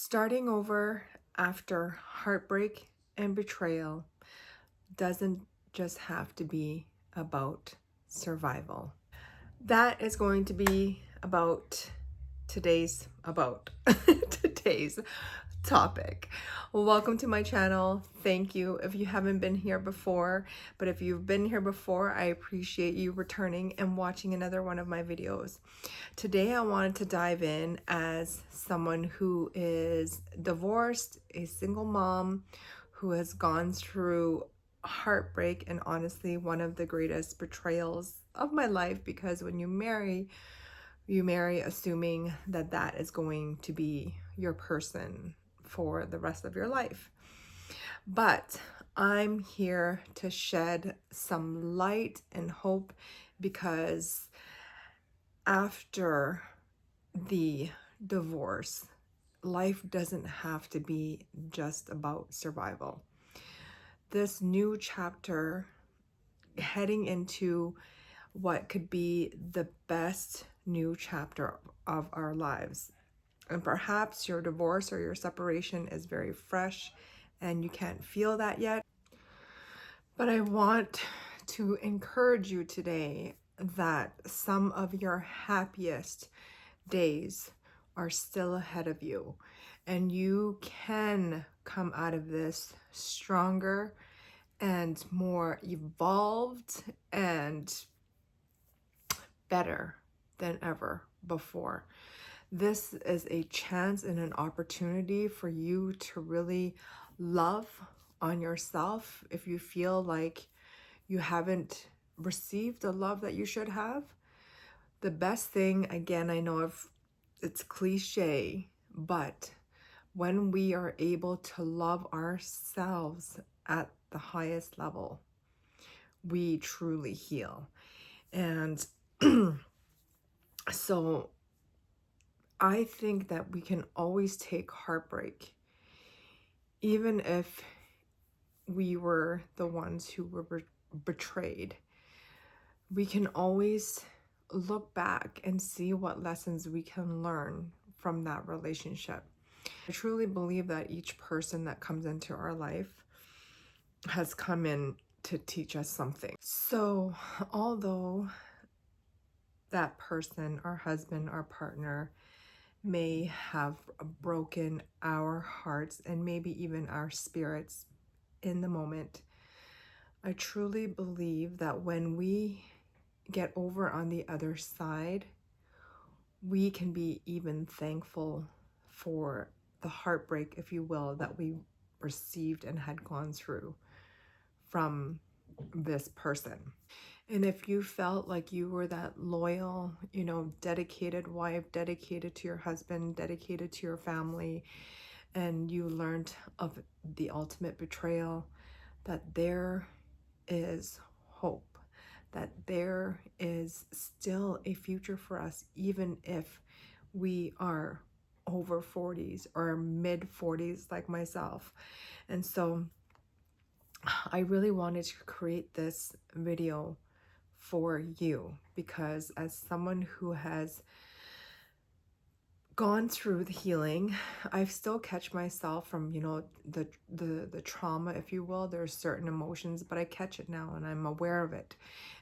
Starting over after heartbreak and betrayal doesn't just have to be about survival. That is going to be about today's topic. Welcome to my channel. Thank you if you haven't been here before, but if you've been here before, I appreciate you returning and watching another one of my videos. Today I wanted to dive in as someone who is divorced, a single mom who has gone through heartbreak and honestly one of the greatest betrayals of my life, because when you marry assuming that that is going to be your person for the rest of your life. But I'm here to shed some light and hope, because after the divorce, life doesn't have to be just about survival. This new chapter, heading into what could be the best new chapter of our lives. And perhaps your divorce or your separation is very fresh and you can't feel that yet. But I want to encourage you today that some of your happiest days are still ahead of you, and you can come out of this stronger and more evolved and better than ever before. This is a chance and an opportunity for you to really love on yourself if you feel like you haven't received the love that you should have. The best thing, again, I know it's cliche, but when we are able to love ourselves at the highest level, we truly heal. And so I think that we can always take heartbreak, even if we were the ones who were betrayed. We can always look back and see what lessons we can learn from that relationship. I truly believe that each person that comes into our life has come in to teach us something. So, although that person, our husband, our partner, may have broken our hearts and maybe even our spirits in the moment, I truly believe that when we get over on the other side, we can be even thankful for the heartbreak, if you will, that we received and had gone through from this person. And if you felt like you were that loyal, dedicated wife, dedicated to your husband, dedicated to your family, and you learned of the ultimate betrayal, that there is hope, that there is still a future for us, even if we are over 40s or mid 40s like myself. And so I really wanted to create this video for you, because as someone who has gone through the healing, I still catch myself from, the trauma, if you will. There's certain emotions, but I catch it now and I'm aware of it.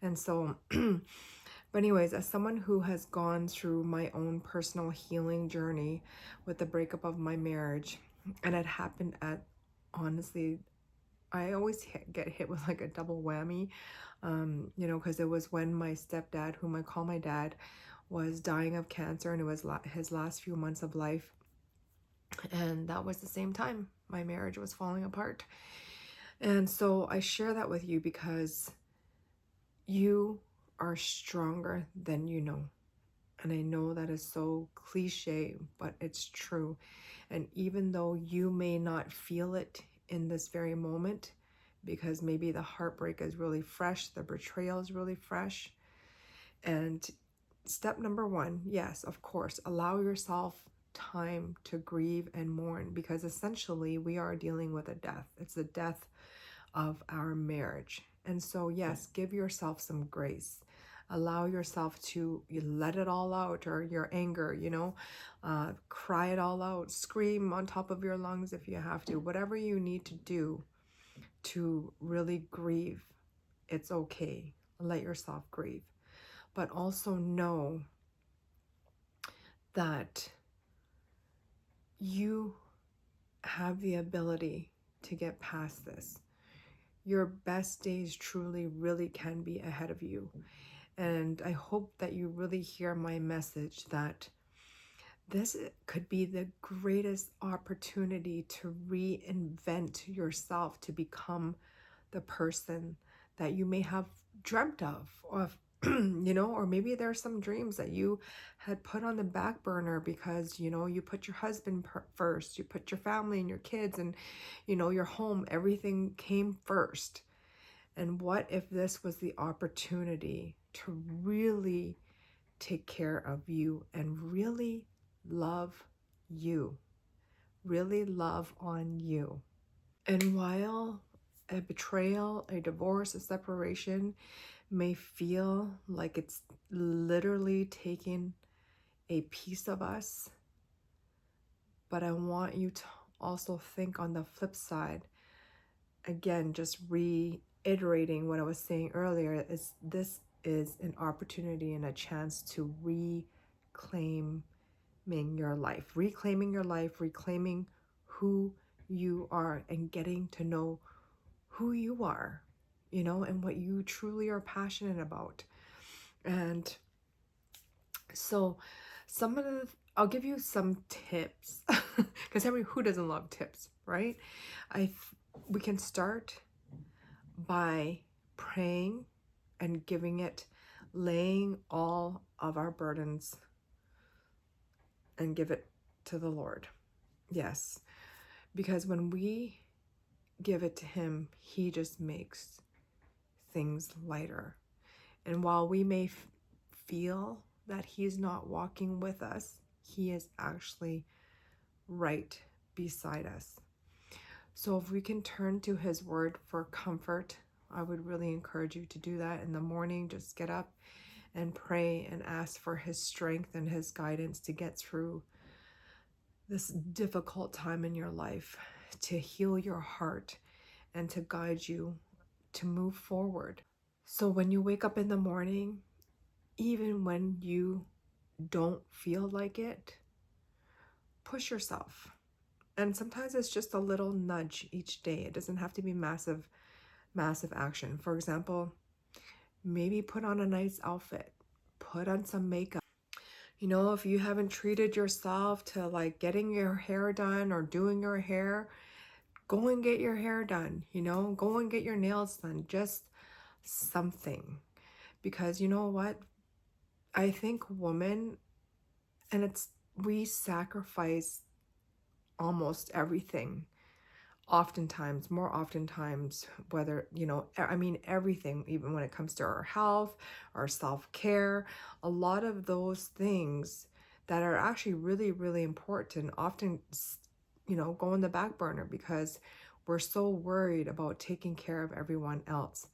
And so, but anyways, as someone who has gone through my own personal healing journey with the breakup of my marriage, and it happened at, honestly, I always get hit with like a double whammy, because it was when my stepdad, whom I call my dad, was dying of cancer, and it was his last few months of life. And that was the same time my marriage was falling apart. And so I share that with you because you are stronger than you know. And I know that is so cliche, but it's true. And even though you may not feel it in this very moment, because maybe the heartbreak is really fresh, the betrayal is really fresh. And step number one, yes, of course, allow yourself time to grieve and mourn, because essentially we are dealing with a death. It's the death of our marriage. And so, yes, give yourself some grace. Allow yourself to you let it all out, or your anger, cry it all out, scream on top of your lungs if you have to, whatever you need to do to really grieve. It's okay. Let yourself grieve. But also know that you have the ability to get past this. Your best days truly, really can be ahead of you. And I hope that you really hear my message that this could be the greatest opportunity to reinvent yourself to become the person that you may have dreamt of, or maybe there are some dreams that you had put on the back burner because, you put your husband first, you put your family and your kids and, your home, everything came first. And what if this was the opportunity to really take care of you and really love you, really love on you? And while a betrayal, a divorce, a separation may feel like it's literally taking a piece of us, but I want you to also think on the flip side. Again, just reiterating what I was saying earlier, is this is an opportunity and a chance to reclaiming your life, reclaiming who you are, and getting to know who you are, and what you truly are passionate about. And so I'll give you some tips because who doesn't love tips, right? We can start by praying and laying all of our burdens and give it to the Lord. Yes, because when we give it to him, he just makes things lighter. And while we may feel that he's not walking with us, he is actually right beside us. So if we can turn to his word for comfort, I would really encourage you to do that in the morning. Just get up and pray and ask for his strength and his guidance to get through this difficult time in your life, to heal your heart and to guide you to move forward. So when you wake up in the morning, even when you don't feel like it, push yourself. And sometimes it's just a little nudge each day. It doesn't have to be massive action. For example, maybe put on a nice outfit, put on some makeup. If you haven't treated yourself to like getting your hair done or doing your hair, go and get your hair done, go and get your nails done, just something. Because you know what? I think women, and we sacrifice almost everything, more oftentimes, whether, everything, even when it comes to our health, our self-care, a lot of those things that are actually really, really important often, go on the back burner because we're so worried about taking care of everyone else.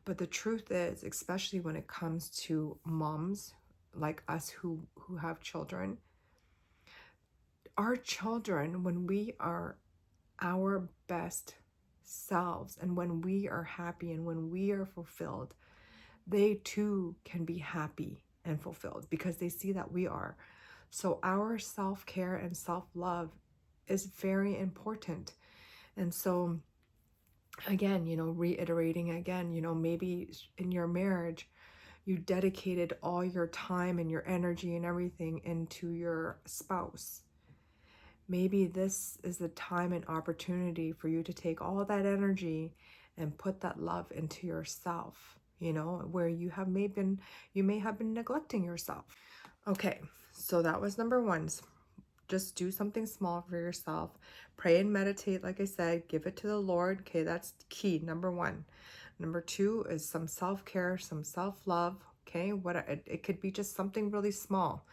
But the truth is, especially when it comes to moms like us who have children, our children, when we are our best selves and when we are happy and when we are fulfilled, they too can be happy and fulfilled because they see that we are. So our self-care and self-love is very important. And so again, reiterating again, maybe in your marriage, you dedicated all your time and your energy and everything into your spouse. Maybe this is the time and opportunity for you to take all that energy and put that love into yourself, where you may have been neglecting yourself. Okay, so that was number one. Just do something small for yourself. Pray and meditate, like I said, give it to the Lord. Okay, that's key, number one. Number two is some self-care, some self-love. Okay, it could be just something really small.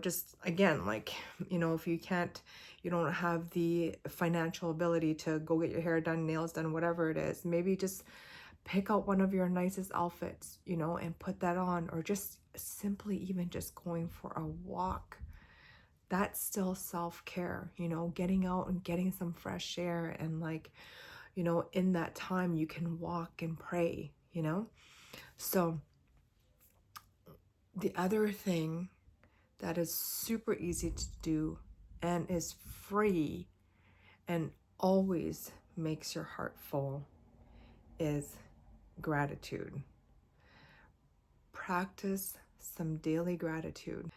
Just again, like, if you don't have the financial ability to go get your hair done, nails done, whatever it is, maybe just pick out one of your nicest outfits, and put that on, or just simply even just going for a walk. That's still self-care, getting out and getting some fresh air, and like, in that time you can walk and pray. So the other thing that is super easy to do and is free and always makes your heart full is gratitude. Practice some daily gratitude.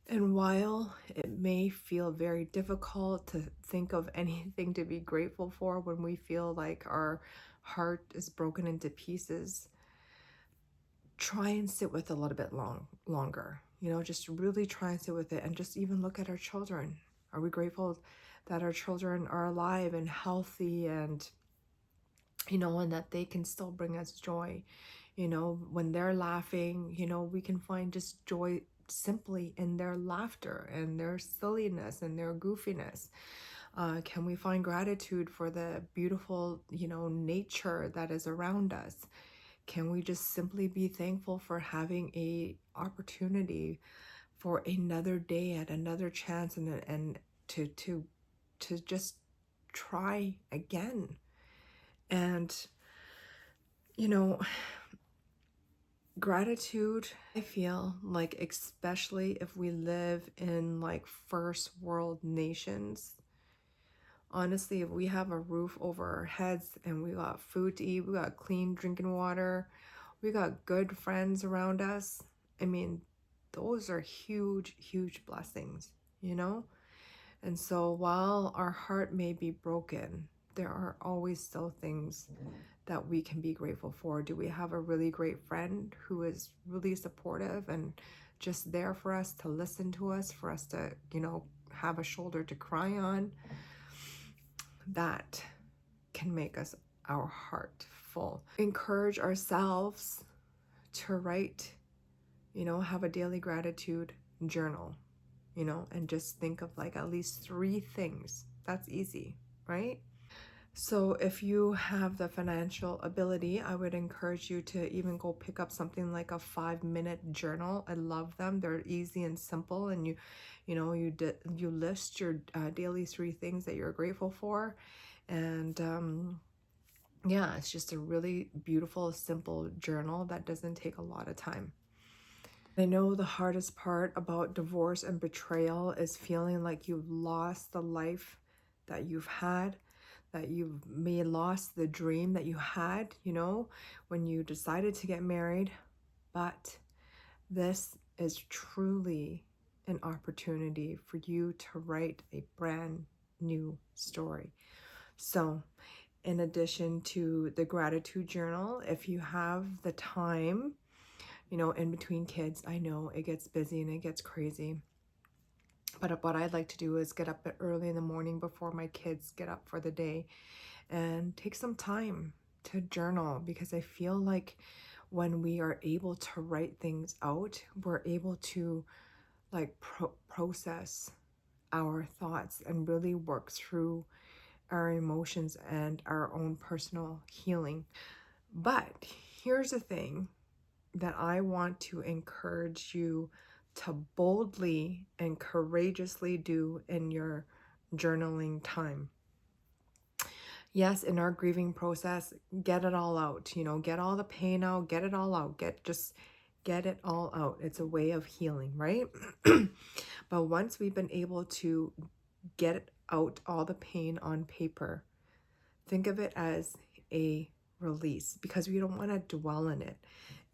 And while it may feel very difficult to think of anything to be grateful for when we feel like our heart is broken into pieces, try and sit with it a little bit longer. Just really try and sit with it, and just even look at our children. Are we grateful that our children are alive and healthy, and and that they can still bring us joy? When they're laughing, we can find just joy simply in their laughter and their silliness and their goofiness. Can we find gratitude for the beautiful, nature that is around us? Can we just simply be thankful for having a opportunity for another day at another chance, and to just try again? And gratitude, I feel like, especially if we live in like first world nations, honestly, if we have a roof over our heads and we got food to eat, we got clean drinking water, we got good friends around us, I mean, those are huge, huge blessings, you know? And so while our heart may be broken, there are always still things that we can be grateful for. Do we have a really great friend who is really supportive and just there for us, to listen to us, for us to, have a shoulder to cry on? That can make us our heart full. Encourage ourselves to write, have a daily gratitude journal, and just think of like at least 3 things. That's easy, right? So if you have the financial ability, I would encourage you to even go pick up something like a 5-minute journal. I love them. They're easy and simple, and you list your daily 3 things that you're grateful for, and yeah, it's just a really beautiful, simple journal that doesn't take a lot of time. I know the hardest part about divorce and betrayal is feeling like you've lost the life that you've had, that you've may lost the dream that you had, when you decided to get married. But this is truly an opportunity for you to write a brand new story. So, in addition to the gratitude journal, if you have the time, in between kids, I know it gets busy and it gets crazy. But what I'd like to do is get up early in the morning before my kids get up for the day and take some time to journal, because I feel like when we are able to write things out, we're able to like process our thoughts and really work through our emotions and our own personal healing. But here's the thing that I want to encourage you to boldly and courageously do in your journaling time. Yes, in our grieving process, get it all out, get all the pain out, get it all out, get it all out. It's a way of healing, right? But once we've been able to get out all the pain on paper, think of it as a release, because we don't want to dwell in it.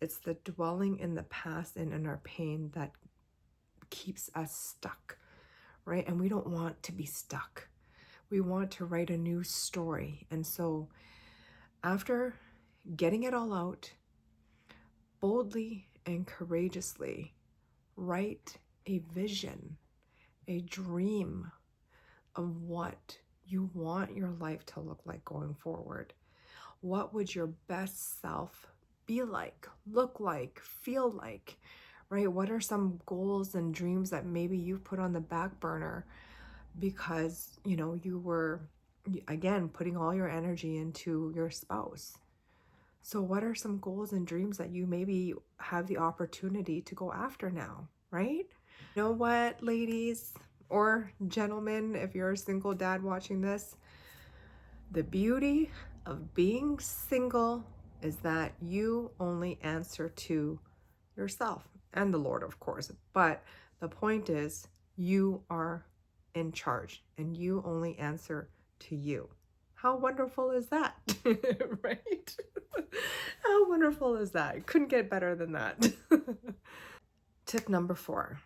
It's the dwelling in the past and in our pain that keeps us stuck, right? And we don't want to be stuck. We want to write a new story. And so after getting it all out, boldly and courageously write a vision, a dream of what you want your life to look like going forward. What would your best self be like, look like, feel like, right? What are some goals and dreams that maybe you've put on the back burner because, you were, again, putting all your energy into your spouse? So what are some goals and dreams that you maybe have the opportunity to go after now, right? You know what, ladies or gentlemen, if you're a single dad watching this, the beauty of being single is that you only answer to yourself and the Lord, of course. But the point is, you are in charge and you only answer to you. How wonderful is that? Right? How wonderful is that? Couldn't get better than that. Tip number 4.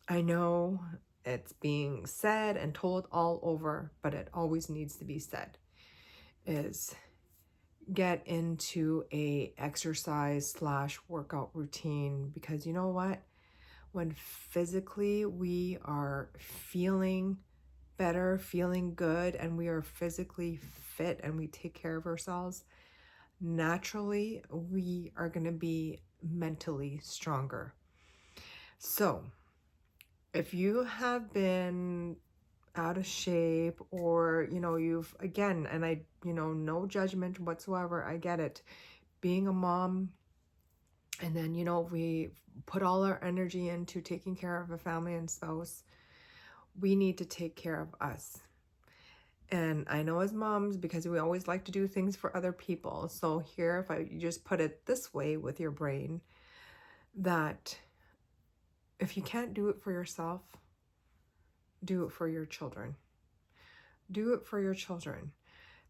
I know it's being said and told all over, but it always needs to be said, is get into a exercise / workout routine, because you know what? When physically we are feeling better, feeling good, and we are physically fit and we take care of ourselves, naturally we are going to be mentally stronger. So if you have been out of shape, or you've, again, and I, no judgment whatsoever, I get it, being a mom, and then we put all our energy into taking care of a family and spouse, we need to take care of us. And I know as moms, because we always like to do things for other people, so here, if I just put it this way with your brain, that if you can't do it for yourself, do it for your children. Do it for your children,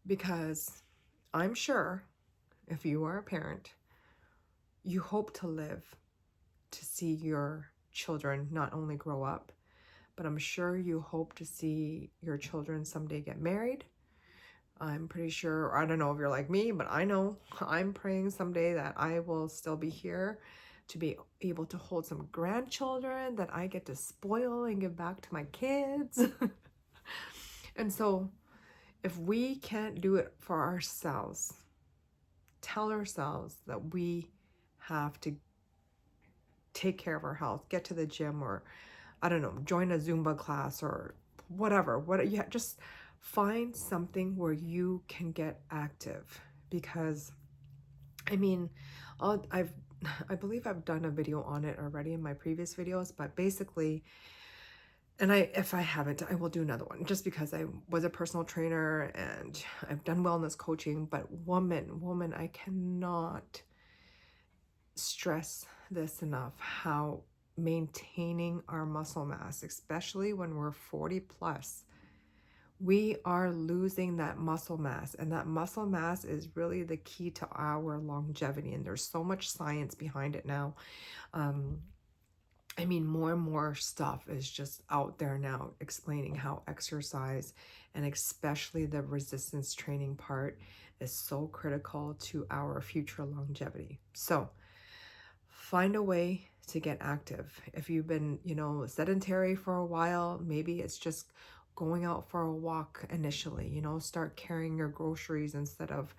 because I'm sure if you are a parent, you hope to live to see your children not only grow up, but I'm sure you hope to see your children someday get married. I'm pretty sure, I don't know if you're like me, but I know I'm praying someday that I will still be here to be able to hold some grandchildren that I get to spoil and give back to my kids. And so if we can't do it for ourselves, tell ourselves that we have to take care of our health, get to the gym, or I don't know, join a Zumba class or whatever. Just find something where you can get active, because I mean, I believe I've done a video on it already in my previous videos, but basically, and if I haven't, I will do another one, just because I was a personal trainer and I've done wellness coaching. But woman, I cannot stress this enough, how maintaining our muscle mass, especially when we're 40 plus, we are losing that muscle mass, and that muscle mass is really the key to our longevity. And there's so much science behind it now. I mean, more and more stuff is just out there now explaining how exercise, and especially the resistance training part, is so critical to our future longevity. So find a way to get active. If you've been, sedentary for a while, maybe it's just going out for a walk initially, start carrying your groceries instead of,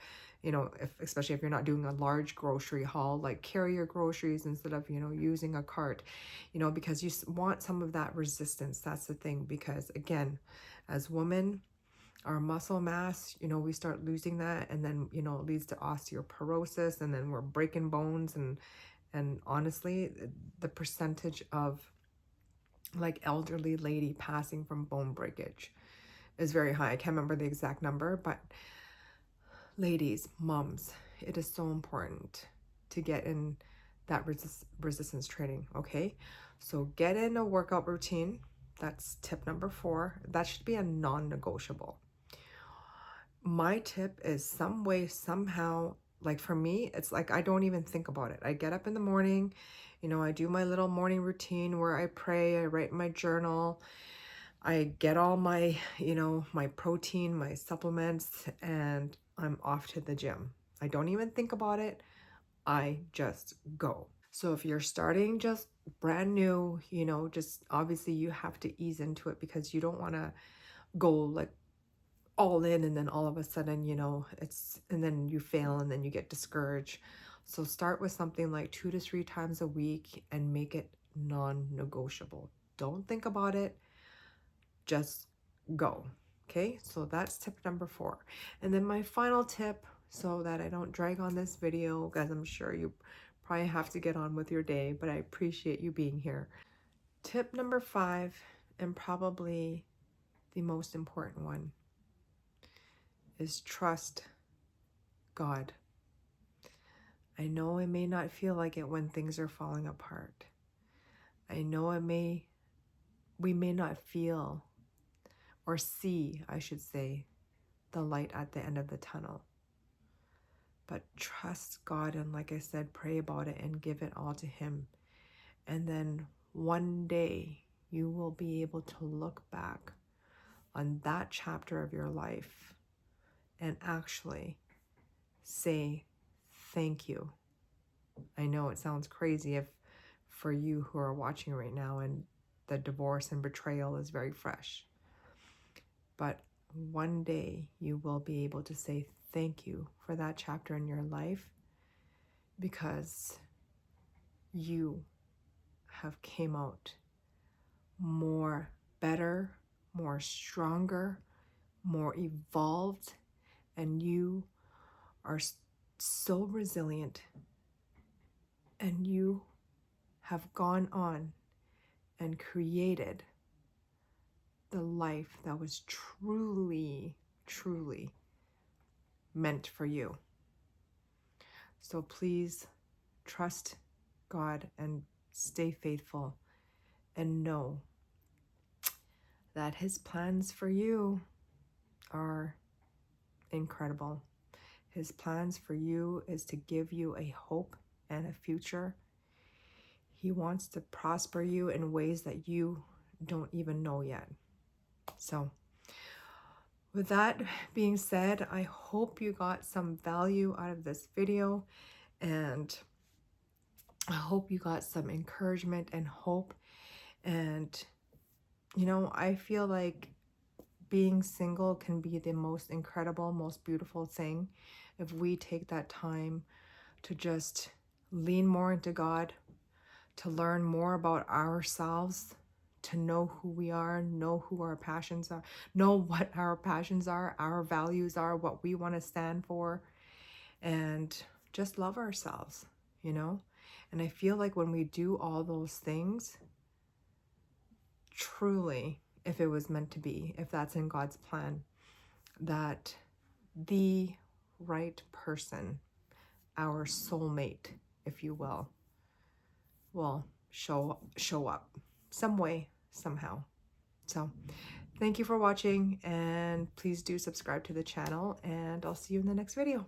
especially if you're not doing a large grocery haul, like carry your groceries instead of, using a cart, because you want some of that resistance. That's the thing, because again, as women, our muscle mass, we start losing that, and then, it leads to osteoporosis, and then we're breaking bones. And honestly, the percentage of like elderly lady passing from bone breakage is very high. I can't remember the exact number, but ladies, moms, it is so important to get in that resistance training, okay? So get in a workout routine. That's tip number 4. That should be a non-negotiable. My tip is some way, somehow, like for me, it's like I don't even think about it. I get up in the morning, I do my little morning routine where I pray, I write in my journal, I get all my, my protein, my supplements, and I'm off to the gym. I don't even think about it. I just go. So if you're starting just brand new, just obviously you have to ease into it, because you don't want to go like all in and then all of a sudden, and then you fail and then you get discouraged. So start with something like 2 to 3 times a week and make it non-negotiable. Don't think about it, just go. Okay, so that's tip number 4. And then my final tip, so that I don't drag on this video, because I'm sure you probably have to get on with your day, but I appreciate you being here. Tip number 5, and probably the most important one, is trust God. I know it may not feel like it when things are falling apart. I know we may not feel or see, I should say, the light at the end of the tunnel. But trust God, and like I said, pray about it and give it all to Him. And then one day you will be able to look back on that chapter of your life and actually say thank you. I know it sounds crazy for you who are watching right now and the divorce and betrayal is very fresh. But one day you will be able to say thank you for that chapter in your life, because you have came out more better, more stronger, more evolved, and you are so resilient, and you have gone on and created the life that was truly, truly meant for you. So please trust God and stay faithful, and know that His plans for you are incredible. His plans for you is to give you a hope and a future. He wants to prosper you in ways that you don't even know yet. So with that being said, I hope you got some value out of this video, and I hope you got some encouragement and hope. And, you know, I feel like being single can be the most incredible, most beautiful thing if we take that time to just lean more into God, to learn more about ourselves, to know who we are, know who our passions are, know what our passions are, our values are, what we want to stand for, and just love ourselves, you know? And I feel like when we do all those things, truly, if it was meant to be, if that's in God's plan, that the right person, our soulmate, if you will show up some way, somehow. So thank you for watching, and please do subscribe to the channel, and I'll see you in the next video.